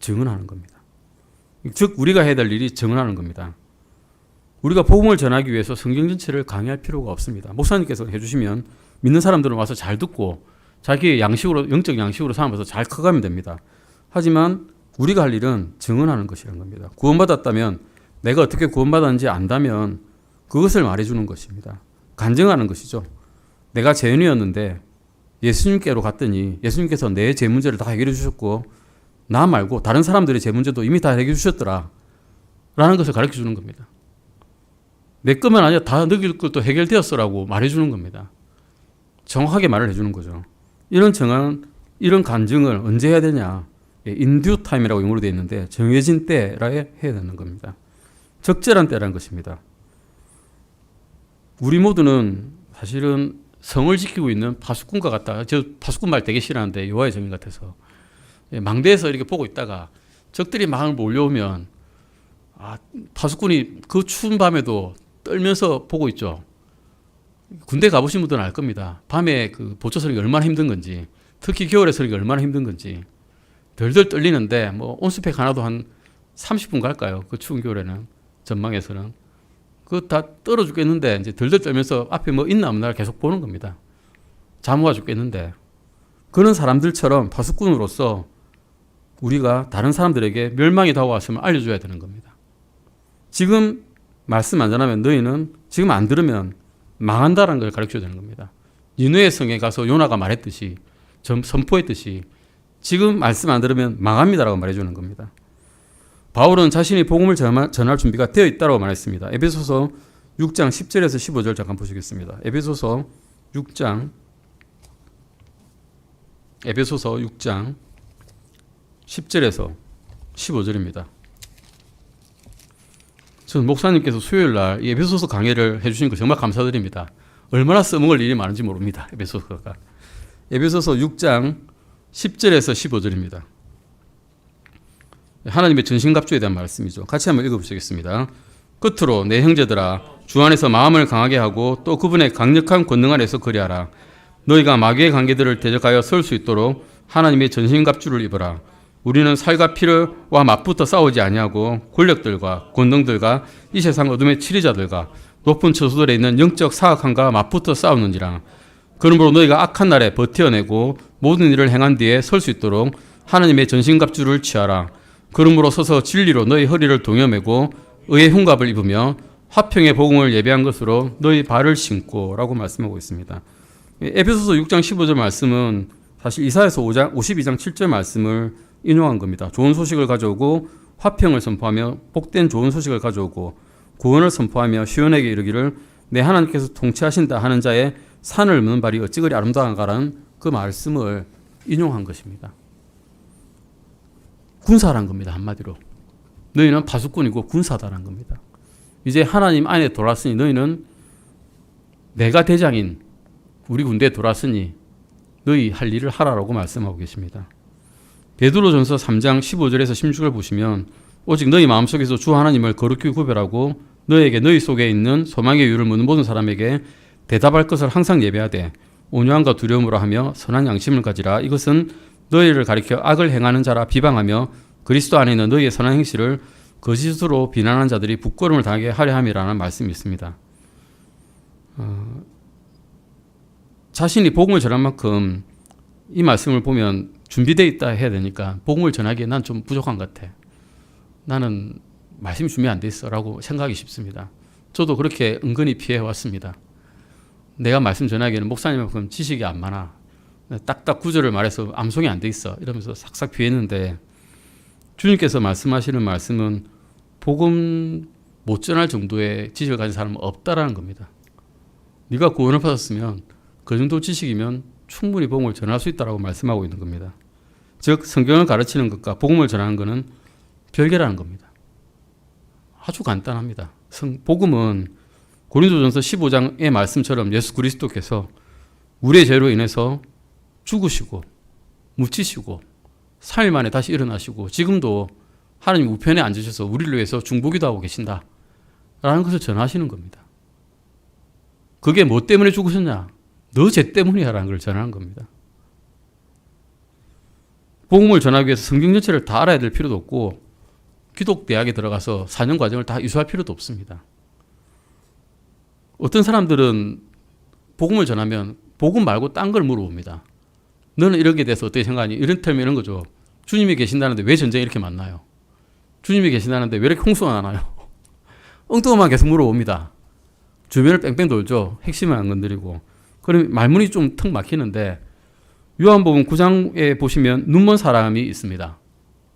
증언하는 겁니다. 즉 우리가 해야 될 일이 증언하는 겁니다. 우리가 복음을 전하기 위해서 성경 전체를 강의할 필요가 없습니다. 목사님께서 해주시면 믿는 사람들은 와서 잘 듣고 자기의 양식으로, 영적 양식으로 삼아서 잘 커가면 됩니다. 하지만 우리가 할 일은 증언하는 것이라는 겁니다. 구원받았다면, 내가 어떻게 구원받았는지 안다면 그것을 말해주는 것입니다. 간증하는 것이죠. 내가 죄인이었는데 예수님께로 갔더니 예수님께서 내 죄 문제를 다 해결해 주셨고 나 말고 다른 사람들의 죄 문제도 이미 다 해결해 주셨더라 라는 것을 가르쳐 주는 겁니다. 내 것만 아니라 다 너희 것도 해결되었어라고 말해주는 겁니다. 정확하게 말을 해주는 거죠. 이런 정한, 이런 간증을 언제 해야 되냐? in due time이라고 용어로 되어 있는데 정해진 때라 해야 되는 겁니다. 적절한 때라는 것입니다. 우리 모두는 사실은 성을 지키고 있는 파수꾼과 같다. 저 파수꾼 말 되게 싫어하는데 여호와의 증인 같아서 망대에서 이렇게 보고 있다가 적들이 막 몰려오면 파수꾼이 그 추운 밤에도 떨면서 보고 있죠. 군대 가보신 분들은 알 겁니다. 밤에 그 보초 서는 게 얼마나 힘든 건지, 특히 겨울에 서는 게 얼마나 힘든 건지 덜덜 떨리는데 뭐 온수팩 하나도 한 30분 갈까요? 그 추운 겨울에는 전망에서는 그거 다 떨어 죽겠는데 이제 덜덜 떨면서 앞에 뭐 있나 없나 계속 보는 겁니다. 잠와 죽겠는데 그런 사람들처럼 파수꾼으로서 우리가 다른 사람들에게 멸망이 다가왔음을 알려줘야 되는 겁니다. 지금 말씀 안 전하면 너희는 지금 안 들으면 망한다라는 걸 가르쳐줘야 되는 겁니다. 니느웨 성에 가서 요나가 말했듯이 선포했듯이 지금 말씀 안 들으면 망합니다라고 말해주는 겁니다. 바울은 자신이 복음을 전할 준비가 되어 있다고 말했습니다. 에베소서 6장 10절에서 15절 잠깐 보시겠습니다. 에베소서 6장 10절에서 15절입니다. 저는 목사님께서 수요일 날 이 에베소서 강의를 해주신 거 정말 감사드립니다. 얼마나 써먹을 일이 많은지 모릅니다. 에베소서가. 에베소서 6장 10절에서 15절입니다. 하나님의 전신갑주에 대한 말씀이죠. 같이 한번 읽어보시겠습니다. 끝으로 내 형제들아 주 안에서 마음을 강하게 하고 또 그분의 강력한 권능 안에서 거리하라. 너희가 마귀의 관계들을 대적하여 설 수 있도록 하나님의 전신갑주를 입어라. 우리는 살과 피와 맞붙어 싸우지 아니하고 권력들과 권능들과 이 세상 어둠의 치리자들과 높은 처소들에 있는 영적 사악함과 맞붙어 싸우는지라. 그러므로 너희가 악한 날에 버텨내고 모든 일을 행한 뒤에 설 수 있도록 하나님의 전신갑주를 취하라. 그러므로 서서 진리로 너희 허리를 동여매고 의의 흉갑을 입으며 화평의 복음을 예배한 것으로 너희 발을 신고 라고 말씀하고 있습니다. 에베소서 6장 15절 말씀은 사실 이사야서 52장 7절 말씀을 인용한 겁니다. 좋은 소식을 가져오고 화평을 선포하며 복된 좋은 소식을 가져오고 구원을 선포하며 시온에게 이르기를 내 하나님께서 통치하신다 하는 자의 산을 묻는 발이 어찌 그리 아름다운가라는 그 말씀을 인용한 것입니다. 군사란 겁니다. 한마디로. 너희는 파수꾼이고 군사다란 겁니다. 이제 하나님 안에 돌아왔으니 너희는 내가 대장인 우리 군대에 돌아왔으니 너희 할 일을 하라라고 말씀하고 계십니다. 베드로전서 3장 15절에서 16절 보시면 오직 너희 마음속에서 주 하나님을 거룩히 구별하고 너에게 너희 속에 있는 소망의 이유를 묻는 모든 사람에게 대답할 것을 항상 예배하되 온유함과 두려움으로 하며 선한 양심을 가지라. 이것은 너희를 가리켜 악을 행하는 자라 비방하며 그리스도 안에 있는 너희의 선한 행실을 거짓으로 비난하는 자들이 부끄러움을 당하게 하려 함이라는 말씀이 있습니다. 자신이 복음을 전한 만큼 이 말씀을 보면 준비되어 있다 해야 되니까 복음을 전하기에 난 좀 부족한 것 같아. 나는 말씀이 준비 안 돼 있어 라고 생각하기 쉽습니다. 저도 그렇게 은근히 피해왔습니다. 내가 말씀 전하기에는 목사님만큼 지식이 안 많아. 딱딱 구절을 말해서 암송이 안 돼 있어. 이러면서 싹싹 피했는데 주님께서 말씀하시는 말씀은 복음 못 전할 정도의 지식을 가진 사람은 없다라는 겁니다. 네가 구원을 받았으면 그 정도 지식이면 충분히 복음을 전할 수 있다라고 말씀하고 있는 겁니다. 즉 성경을 가르치는 것과 복음을 전하는 것은 별개라는 겁니다. 아주 간단합니다. 복음은 고린도전서 15장의 말씀처럼 예수 그리스도께서 우리의 죄로 인해서 죽으시고 묻히시고 3일 만에 다시 일어나시고 지금도 하나님 우편에 앉으셔서 우리를 위해서 중보기도 하고 계신다라는 것을 전하시는 겁니다. 그게 뭐 때문에 죽으셨냐? 너 죄 때문이야라는 걸 전하는 겁니다. 복음을 전하기 위해서 성경 전체를 다 알아야 될 필요도 없고 기독대학에 들어가서 4년 과정을 다 이수할 필요도 없습니다. 어떤 사람들은 복음을 전하면 복음 말고 딴 걸 물어봅니다. 너는 이런 게 대해서 어떻게 생각하니? 이런 이런 거죠. 주님이 계신다는데 왜 전쟁이 이렇게 많나요? 주님이 계신다는데 왜 이렇게 홍수가 나나요? 엉뚱한 말 계속 물어봅니다. 주변을 뺑뺑 돌죠. 핵심을 안 건드리고. 그럼 말문이 좀 턱 막히는데 요한복음 9장에 보시면 눈먼 사람이 있습니다.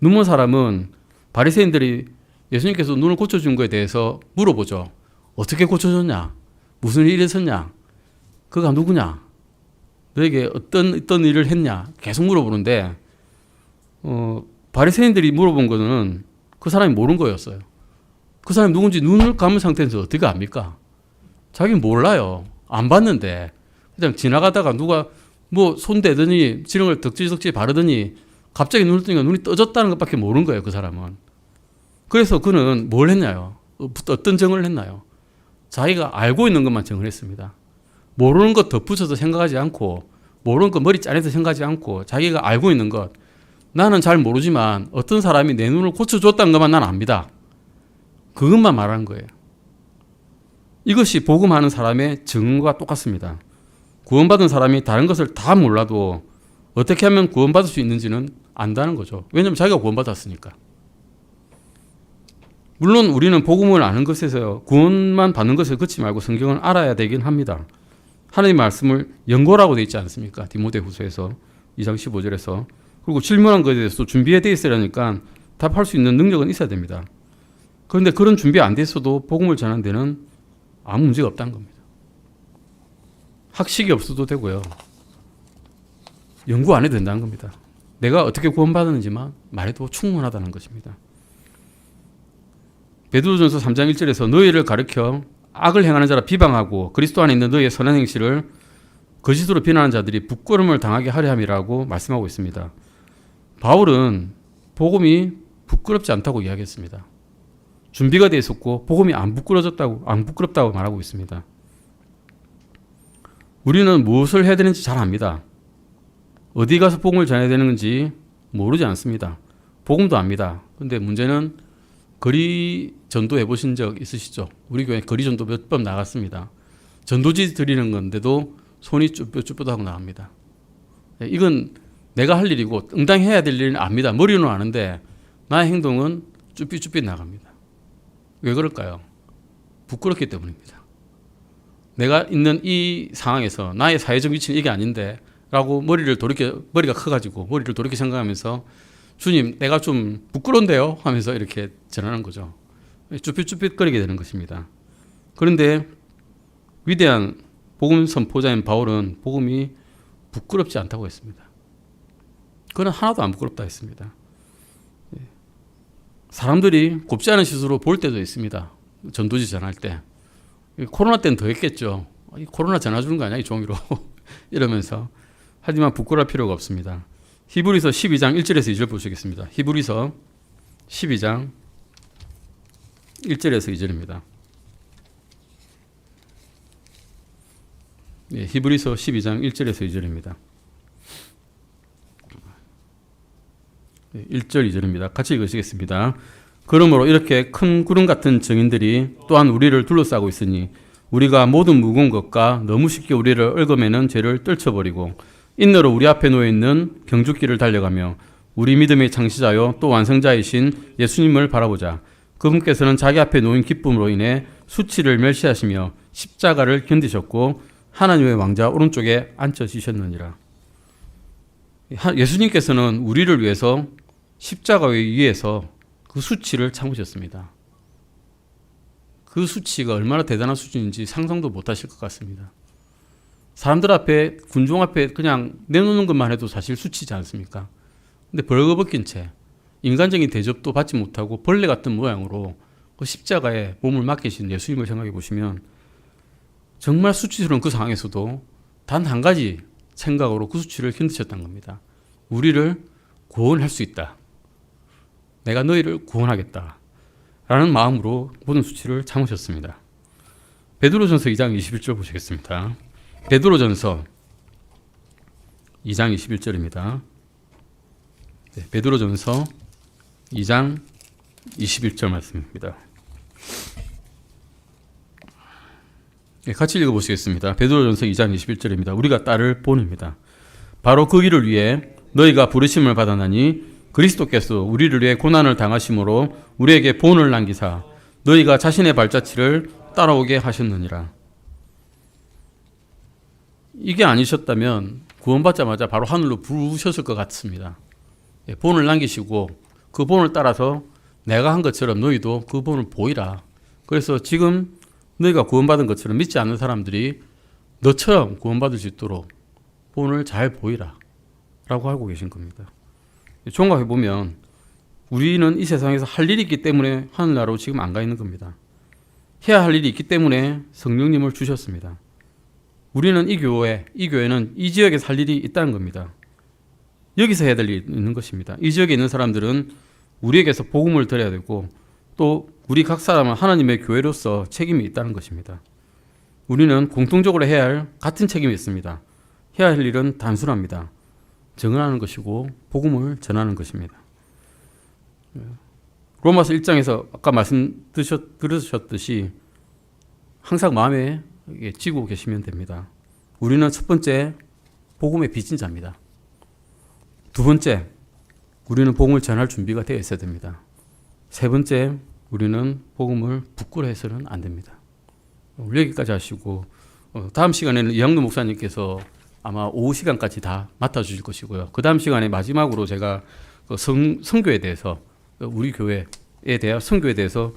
눈먼 사람은 바리새인들이 예수님께서 눈을 고쳐준 거에 대해서 물어보죠. 어떻게 고쳐줬냐? 무슨 일이 있었냐? 그가 누구냐? 너에게 어떤 일을 했냐? 계속 물어보는데 바리새인들이 물어본 거는 그 사람이 모르는 거였어요. 그 사람이 누군지 눈을 감은 상태에서 어떻게 압니까? 자기는 몰라요. 안 봤는데 그냥 지나가다가 누가 뭐 손대더니 지렁을 덕지덕지 바르더니 갑자기 눈을 뜨니까 눈이 떠졌다는 것밖에 모르는 거예요. 그 사람은. 그래서 그는 뭘 했냐요? 어떤 정을 했나요? 자기가 알고 있는 것만 정을 했습니다. 모르는 것 덧붙여서 생각하지 않고 모르는 것 머리 짜내서 생각하지 않고 자기가 알고 있는 것 나는 잘 모르지만 어떤 사람이 내 눈을 고쳐줬다는 것만 난 압니다. 그것만 말하는 거예요. 이것이 복음하는 사람의 증거가 똑같습니다. 구원받은 사람이 다른 것을 다 몰라도 어떻게 하면 구원받을 수 있는지는 안다는 거죠. 왜냐하면 자기가 구원받았으니까. 물론 우리는 복음을 아는 것에서 구원만 받는 것을 그치 말고 성경을 알아야 되긴 합니다. 하나님의 말씀을 연고라고 되어 있지 않습니까? 디모데후서에서 2장 15절에서. 그리고 질문한 것에 대해서 준비해 돼 있으려니까 답할 수 있는 능력은 있어야 됩니다. 그런데 그런 준비 안 돼 있어도 복음을 전하는 데는 아무 문제가 없다는 겁니다. 학식이 없어도 되고요. 연구 안 해도 된다는 겁니다. 내가 어떻게 구원받았는지만 말해도 충분하다는 것입니다. 베드로전서 3장 1절에서 너희를 가르쳐 악을 행하는 자라 비방하고 그리스도 안에 있는 너희의 선한 행실을 거짓으로 비난하는 자들이 부끄러움을 당하게 하려 함이라고 말씀하고 있습니다. 바울은 복음이 부끄럽지 않다고 이야기했습니다. 준비가 되어 있었고 복음이 안 부끄럽다고 말하고 있습니다. 우리는 무엇을 해야 되는지 잘 압니다. 어디 가서 복음을 전해야 되는 건지 모르지 않습니다. 복음도 압니다. 그런데 문제는 거리 전도 해보신 적 있으시죠? 우리 교회 거리 전도 몇 번 나갔습니다. 전도지 드리는 건데도 손이 쭈뼛쭈뼛하고 나갑니다. 이건 내가 할 일이고 응당해야 될 일은 압니다. 머리로는 아는데 나의 행동은 쭈뼛쭈뼛 나갑니다. 왜 그럴까요? 부끄럽기 때문입니다. 내가 있는 이 상황에서 나의 사회적 위치는 이게 아닌데 라고 머리가 커가지고 머리를 돌이켜 생각하면서 주님 내가 좀 부끄러운데요 하면서 이렇게 전하는 거죠. 쭈삣쭈삣거리게 되는 것입니다. 그런데 위대한 복음 선포자인 바울은 복음이 부끄럽지 않다고 했습니다. 그는 하나도 안 부끄럽다 했습니다. 사람들이 곱지 않은 시선으로 볼 때도 있습니다. 전도지 전할 때. 코로나 때는 더 했겠죠. 코로나 전화 주는 거 아니야 이 종이로 이러면서. 하지만 부끄러울 필요가 없습니다. 히브리서 12장 1절에서 2절 보시겠습니다. 히브리서 12장 1절에서 2절입니다. 예, 히브리서 12장 1절에서 2절입니다. 1절 2절입니다. 같이 읽으시겠습니다. 그러므로 이렇게 큰 구름 같은 증인들이 또한 우리를 둘러싸고 있으니 우리가 모든 무거운 것과 너무 쉽게 우리를 얽어매는 죄를 떨쳐버리고 인너로 우리 앞에 놓여있는 경주길을 달려가며 우리 믿음의 창시자요 또 완성자이신 예수님을 바라보자. 그분께서는 자기 앞에 놓인 기쁨으로 인해 수치를 멸시하시며 십자가를 견디셨고 하나님의 왕자 오른쪽에 앉으시느니라. 예수님께서는 우리를 위해서 십자가 위에서 그 수치를 참으셨습니다. 그 수치가 얼마나 대단한 수준인지 상상도 못하실 것 같습니다. 사람들 앞에, 군종 앞에 그냥 내놓는 것만 해도 사실 수치지 않습니까? 근데 벌거벗긴 채 인간적인 대접도 받지 못하고 벌레 같은 모양으로 그 십자가에 몸을 맡기신 예수님을 생각해 보시면 정말 수치스러운 그 상황에서도 단 한 가지 생각으로 그 수치를 견디셨던 겁니다. 우리를 구원할 수 있다. 내가 너희를 구원하겠다. 라는 마음으로 모든 수치를 참으셨습니다. 베드로전서 2장 21절 보시겠습니다. 베드로전서 2장 21절입니다. 네, 베드로전서 2장 21절 말씀입니다. 네, 같이 읽어보시겠습니다. 베드로전서 2장 21절입니다. 우리가 따를 본입니다. 바로 그 길을 위해 너희가 부르심을 받았나니 그리스도께서 우리를 위해 고난을 당하심으로 우리에게 본을 남기사 너희가 자신의 발자취를 따라오게 하셨느니라. 이게 아니셨다면 구원받자마자 바로 하늘로 부르셨을 것 같습니다. 본을 남기시고 그 본을 따라서 내가 한 것처럼 너희도 그 본을 보이라. 그래서 지금 너희가 구원받은 것처럼 믿지 않는 사람들이 너처럼 구원받을 수 있도록 본을 잘 보이라 라고 하고 계신 겁니다. 종합해보면 우리는 이 세상에서 할 일이 있기 때문에 하늘나라로 지금 안 가 있는 겁니다. 해야 할 일이 있기 때문에 성령님을 주셨습니다. 우리는 이 교회는 이 지역에서 할 일이 있다는 겁니다. 여기서 해야 될 일이 있는 것입니다. 이 지역에 있는 사람들은 우리에게서 복음을 드려야 되고 또 우리 각 사람은 하나님의 교회로서 책임이 있다는 것입니다. 우리는 공통적으로 해야 할 같은 책임이 있습니다. 해야 할 일은 단순합니다. 증언하는 것이고 복음을 전하는 것입니다. 로마서 1장에서 아까 들으셨듯이 항상 마음에 쥐고 계시면 됩니다. 우리는 첫 번째 복음의 빚진 자입니다. 두 번째 우리는 복음을 전할 준비가 되어 있어야 됩니다. 세 번째 우리는 복음을 부끄러워해서는 안 됩니다. 오늘 여기까지 하시고 다음 시간에는 이학노 목사님께서 아마 오후 시간까지 다 맡아주실 것이고요. 그 다음 시간에 마지막으로 제가 선교에 대해서 우리 교회에 대한 선교에 대해서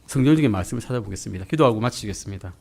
성경적인 말씀을 찾아보겠습니다. 기도하고 마치겠습니다.